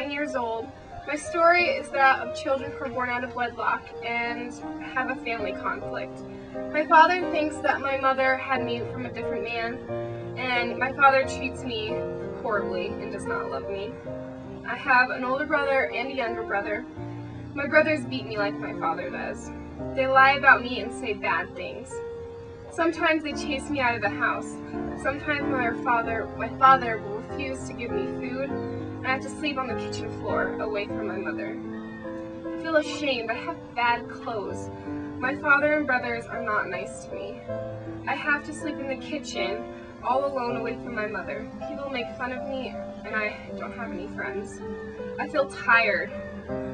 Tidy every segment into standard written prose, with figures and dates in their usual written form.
7 years old. My story is that of children who are born out of wedlock and have a family conflict. My father thinks that my mother had me from a different man, and my father treats me horribly and does not love me. I have an older brother and a younger brother. My brothers beat me like my father does. They lie about me and say bad things. Sometimes they chase me out of the house. Sometimes my father will refuse to give me food, and I have to sleep on the kitchen floor away from my mother. I feel ashamed. I have bad clothes. My father and brothers are not nice to me. I have to sleep in the kitchen, all alone away from my mother. People make fun of me, and I don't have any friends. I feel tired.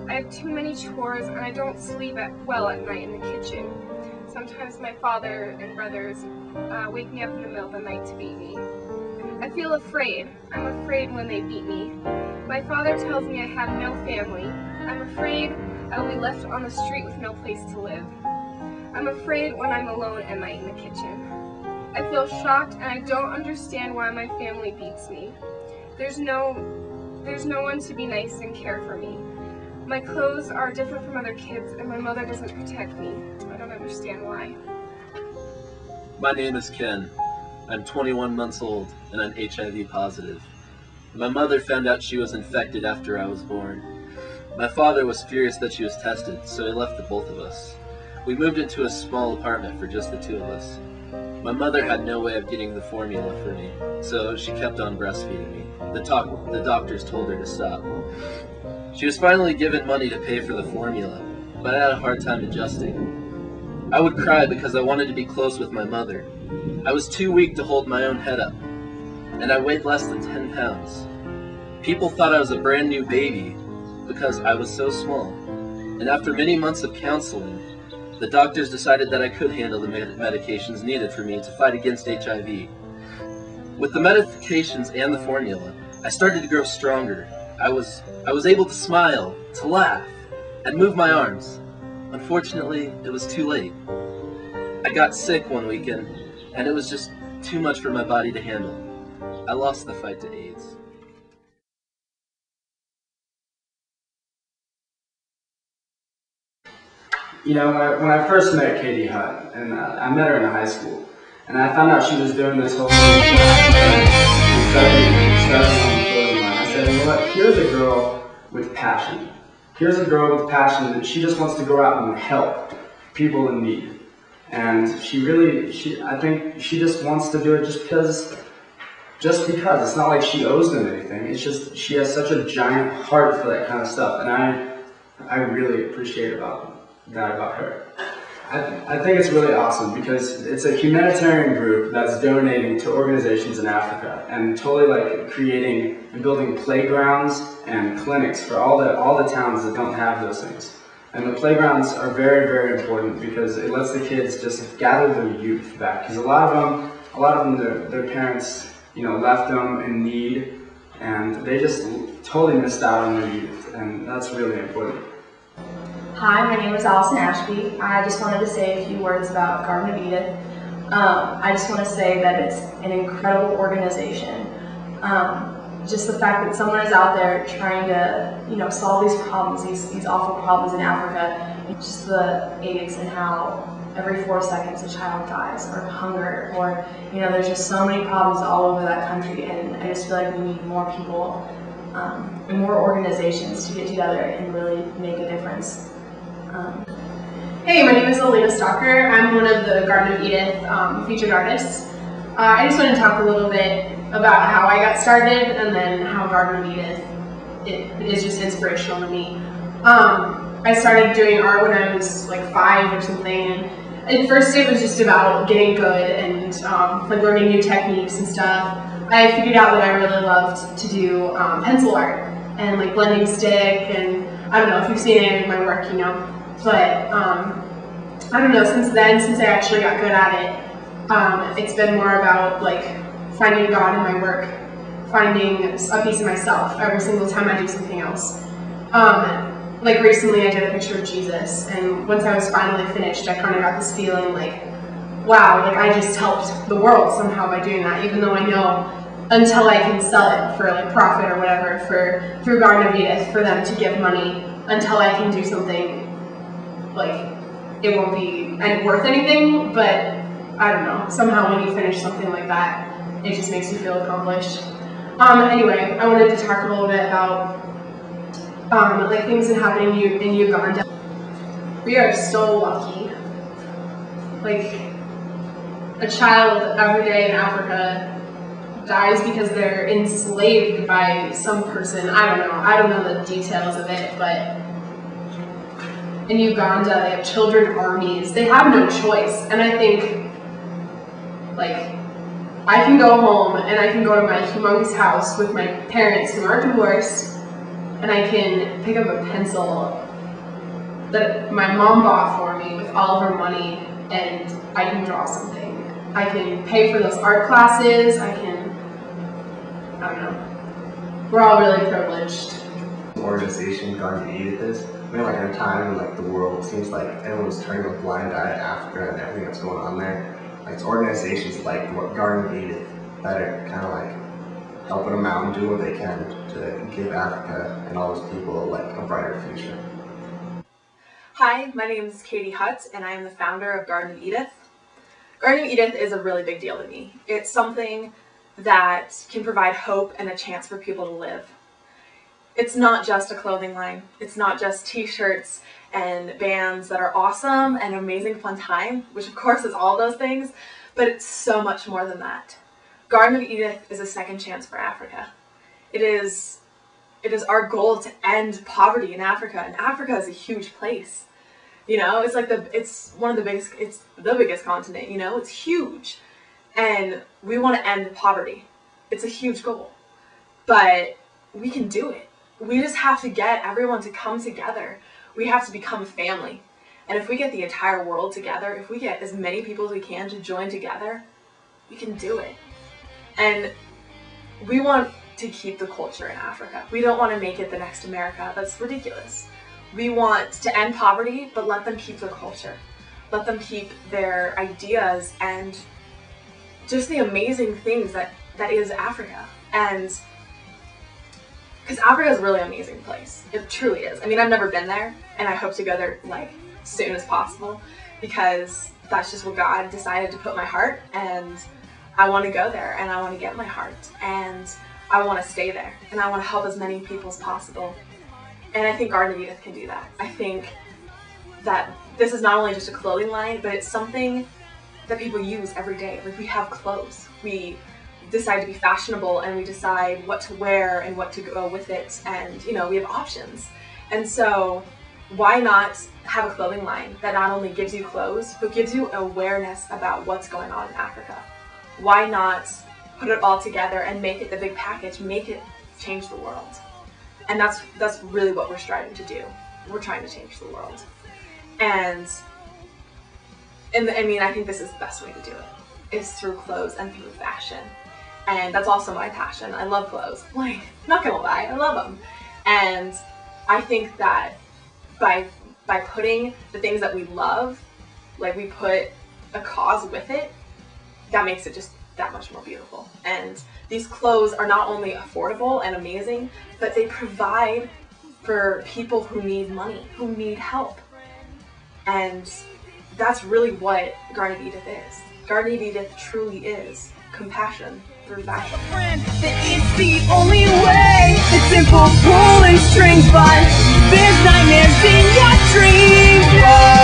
I have too many chores, and I don't sleep well at night in the kitchen. Sometimes my father and brothers wake me up in the middle of the night to beat me. I feel afraid. I'm afraid when they beat me. My father tells me I have no family. I'm afraid I will be left on the street with no place to live. I'm afraid when I'm alone at night in the kitchen. I feel shocked, and I don't understand why my family beats me. There's no one to be nice and care for me. My clothes are different from other kids, and my mother doesn't protect me. I don't understand why. My name is Ken. I'm 21 months old, and I'm HIV positive. My mother found out she was infected after I was born. My father was furious that she was tested, so he left the both of us. We moved into a small apartment for just the two of us. My mother had no way of getting the formula for me, so she kept on breastfeeding me. The doctors told her to stop. She was finally given money to pay for the formula, but I had a hard time adjusting. I would cry because I wanted to be close with my mother. I was too weak to hold my own head up, and I weighed less than 10 pounds. People thought I was a brand new baby because I was so small, and after many months of counseling, the doctors decided that I could handle the medications needed for me to fight against HIV. With the medications and the formula, I started to grow stronger. I was able to smile, to laugh, and move my arms. Unfortunately, it was too late. I got sick one weekend, and it was just too much for my body to handle. I lost the fight to AIDS. You know, when I first met Katie Hutt, and I met her in high school, and I found out she was doing this whole thing studying on the clothing line. I said, you know what, here's a girl with passion. Here's a girl with passion that she just wants to go out and help people in need. And I think she just wants to do it just because. It's not like she owes them anything. It's just she has such a giant heart for that kind of stuff, and I really appreciate that about her. I think it's really awesome because it's a humanitarian group that's donating to organizations in Africa and totally like creating and building playgrounds and clinics for all the towns that don't have those things. And the playgrounds are very, very important because it lets the kids just gather their youth back. Because a lot of them, their parents, left them in need, and they just totally missed out on their youth, and that's really important. Hi, my name is Allison Ashby. I just wanted to say a few words about Garden of Edith. I just want to say that it's an incredible organization. Just the fact that someone is out there trying to, solve these problems, these awful problems in Africa, and just the AIDS and how every 4 seconds a child dies, or hunger, or, there's just so many problems all over that country, and I just feel like we need more people and more organizations to get together and really make a difference. Hey, my name is Alina Stalker. I'm one of the Garden of Edith featured artists. I just want to talk a little bit about how I got started and then how Garden of Edith is just inspirational to me. I started doing art when I was like 5 or something, and at first it was just about getting good and like learning new techniques and stuff. I figured out that I really loved to do pencil art and like blending stick, and I don't know if you've seen any of my work, but I don't know, since I actually got good at it, it's been more about like finding God in my work, finding a piece of myself every single time I do something else. Like recently I did a picture of Jesus, and once I was finally finished, I kind of got this feeling like, wow, like I just helped the world somehow by doing that, even though I know until I can sell it for like profit or whatever through Garden of Edith, for them to give money until I can do something like it won't be worth anything, but I don't know, somehow when you finish something like that, it just makes you feel accomplished. Anyway, I wanted to talk a little bit about like things that happen in Uganda. We are so lucky. Like, a child every day in Africa dies because they're enslaved by some person. I don't know the details of it, but in Uganda they have children armies. They have no choice. And I think, like, I can go home and I can go to my humongous house with my parents who aren't divorced, and I can pick up a pencil that my mom bought for me with all of her money, and I can draw something. I can pay for those art classes. I don't know. We're all really privileged. Organization Garden of Edith is. We're like in a time when like the world seems like everyone's turning a blind eye to Africa and everything that's going on there. Like, it's organizations like Garden of Edith that are kind of like helping them out and doing what they can to give Africa and all those people like a brighter future. Hi, my name is Katie Hutt, and I am the founder of Garden of Edith. Garden of Edith is a really big deal to me. It's something that can provide hope and a chance for people to live. It's not just a clothing line. It's not just t-shirts and bands that are awesome and amazing fun time, which of course is all those things, but it's so much more than that. Garden of Edith is a second chance for Africa. It is our goal to end poverty in Africa, and Africa is a huge place. You know, it's like it's the biggest continent, you know, it's huge. And we want to end poverty. It's a huge goal. But we can do it. We just have to get everyone to come together. We have to become a family. And if we get the entire world together, if we get as many people as we can to join together, we can do it. And we want to keep the culture in Africa. We don't want to make it the next America. That's ridiculous. We want to end poverty, but let them keep their culture. Let them keep their ideas and just the amazing things that is Africa. And because Africa is a really amazing place. It truly is. I mean, I've never been there, and I hope to go there like soon as possible, because that's just what God decided to put in my heart, and I want to go there, and I want to get my heart, and I want to stay there, and I want to help as many people as possible. And I think Garden of Edith can do that. I think that this is not only just a clothing line, but it's something that people use every day. Like, we have clothes. We decide to be fashionable, and we decide what to wear and what to go with it, and, you know, we have options. And so why not have a clothing line that not only gives you clothes, but gives you awareness about what's going on in Africa? Why not put it all together and make it the big package, make it change the world? And that's really what we're striving to do. We're trying to change the world. And I mean, I think this is the best way to do it, is through clothes and through fashion. And that's also my passion. I love clothes. Like, not gonna lie, I love them. And I think that by putting the things that we love, like, we put a cause with it, that makes it just that much more beautiful. And these clothes are not only affordable and amazing, but they provide for people who need money, who need help. And that's really what Garden of Edith is. Garden of Edith truly is compassion through fashion. It's the only way. It's simple pulling strings, but there's nightmares in your dreams. Whoa.